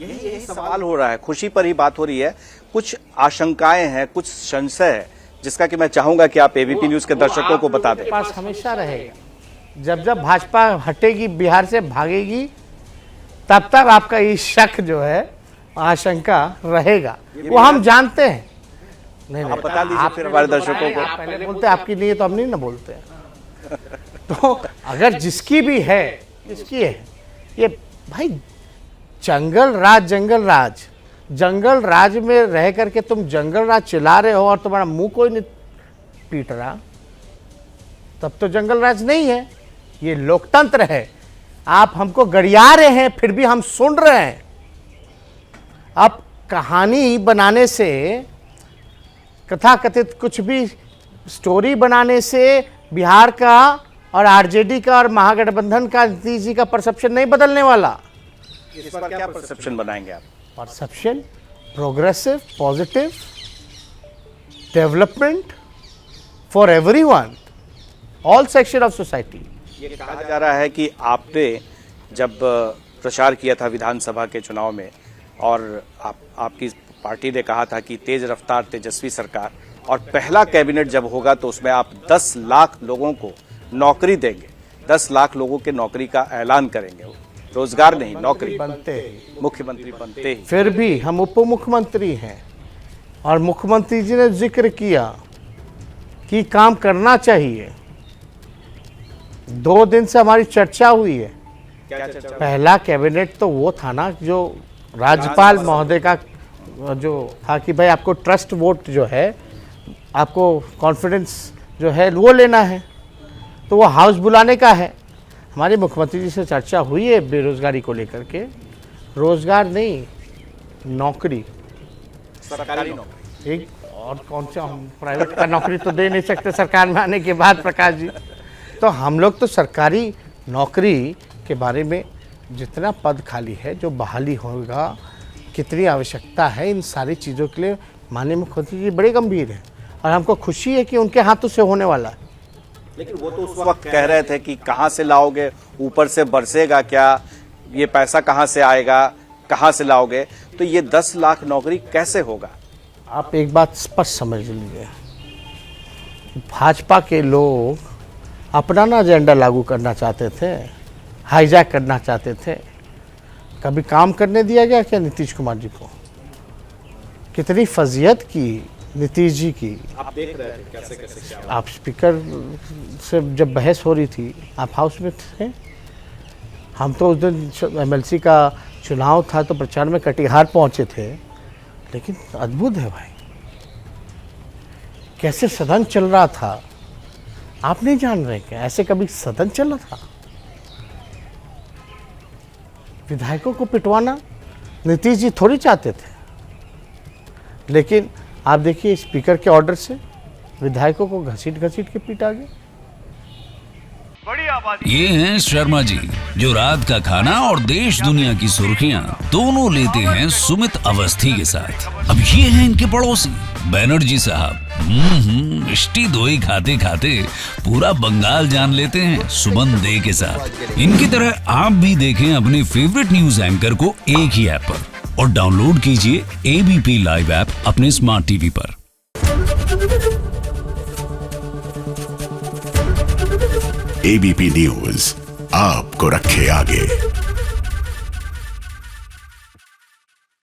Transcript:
यही सवाल हो रहा है, खुशी पर ही बात हो रही है। कुछ आशंकाएं हैं, कुछ संशय है, जिसका कि मैं चाहूंगा कि आप एबीपी न्यूज के दर्शकों को बता दें। पास हमेशा रहेगा। जब जब भाजपा हटेगी, बिहार से भागेगी, तब तक आपका ये शक जो है, आशंका रहेगा। वो हम जानते हैं। नहीं, आप बता दीजिए फिर हमारे दर्शकों को। पहले बोलते आपकी नहीं है तो हम नहीं ना बोलते। तो अगर जिसकी भी है, इसकी है, ये भाई जंगल राज में रह करके तुम जंगल राज चला रहे हो और तुम्हारा मुंह कोई नहीं पीट रहा, तब तो जंगल राज नहीं है, ये लोकतंत्र है। आप हमको गड़िया रहे हैं, फिर भी हम सुन रहे हैं। अब कहानी बनाने से, कथाकथित कुछ भी स्टोरी बनाने से बिहार का और आरजेडी का और महागठबंधन का नीतीश जी का परसेप्शन नहीं बदलने वाला। इस पर क्या परसेप्शन बनाएंगे आप? Perception progressive, positive, development for everyone, all section of society. ये कहा जा रहा है कि आपने जब प्रचार किया था विधानसभा के चुनाव में, और आपकी पार्टी ने कहा था कि तेज रफ्तार तेजस्वी सरकार, और पहला कैबिनेट जब होगा तो उसमें आप 10 लाख लोगों को नौकरी देंगे, 10 लाख लोगों के नौकरी का ऐलान करेंगे। रोजगार नहीं, नौकरी बनते, मुख्यमंत्री बनते ही। फिर भी हम उप मुख्यमंत्री हैं और मुख्यमंत्री जी ने जिक्र किया कि काम करना चाहिए। 2 दिन से हमारी चर्चा हुई है। क्या चर्चा? पहला कैबिनेट तो वो था ना जो राज्यपाल महोदय का जो था कि भाई आपको ट्रस्ट वोट जो है, आपको कॉन्फिडेंस जो है वो लेना है, तो वो हाउस बुलाने का है। हमारे मुख्यमंत्री जी से चर्चा हुई है बेरोजगारी को लेकर के। रोजगार नहीं, नौकरी, सरकारी नौकरी। एक और कौन सा, हम प्राइवेट का नौकरी तो दे नहीं सकते सरकार में आने के बाद प्रकाश जी। तो हम लोग तो सरकारी नौकरी के बारे में, जितना पद खाली है, जो बहाली होगा, कितनी आवश्यकता है, इन सारी चीज़ों के लिए माननीय मुख्यमंत्री जी बड़े गंभीर हैं और हमको खुशी है कि उनके हाथों से होने वाला है। लेकिन वो तो उस वक्त कह रहे थे कि कहाँ से लाओगे, ऊपर से बरसेगा क्या, ये पैसा कहाँ से आएगा, कहाँ से लाओगे, तो ये 10 लाख नौकरी कैसे होगा? आप एक बात स्पष्ट समझ लीजिए, भाजपा के लोग अपना ना एजेंडा लागू करना चाहते थे, हाईजैक करना चाहते थे। कभी काम करने दिया गया क्या नीतीश कुमार जी को? कितनी फजीहत की नीतीश जी की। आप देख रहे थे कैसे कैसे क्या? आप स्पीकर से जब बहस हो रही थी, आप हाउस में थे। हम तो उस दिन एमएलसी का चुनाव था तो प्रचार में कटिहार पहुंचे थे, लेकिन अद्भुत है भाई, कैसे सदन चल रहा था। आप नहीं जान रहे क्या ऐसे कभी सदन चल रहा था? विधायकों को पिटवाना नीतीश जी थोड़ी चाहते थे, लेकिन आप देखिए स्पीकर के ऑर्डर से विधायकों को घसीट घसीट के पीटा गया। ये हैं शर्मा जी, जो रात का खाना और देश दुनिया की सुर्खियां दोनों लेते हैं सुमित अवस्थी के साथ। अब ये हैं इनके पड़ोसी बनर्जी साहब। मिष्टी दोई खाते खाते पूरा बंगाल जान लेते हैं सुमन दे के साथ। इनकी तरह आप भी देखें अपने फेवरेट न्यूज एंकर को एक ही ऐप पर, और डाउनलोड कीजिए एबीपी लाइव ऐप अपने स्मार्ट टीवी पर। एबीपी न्यूज आपको रखे आगे।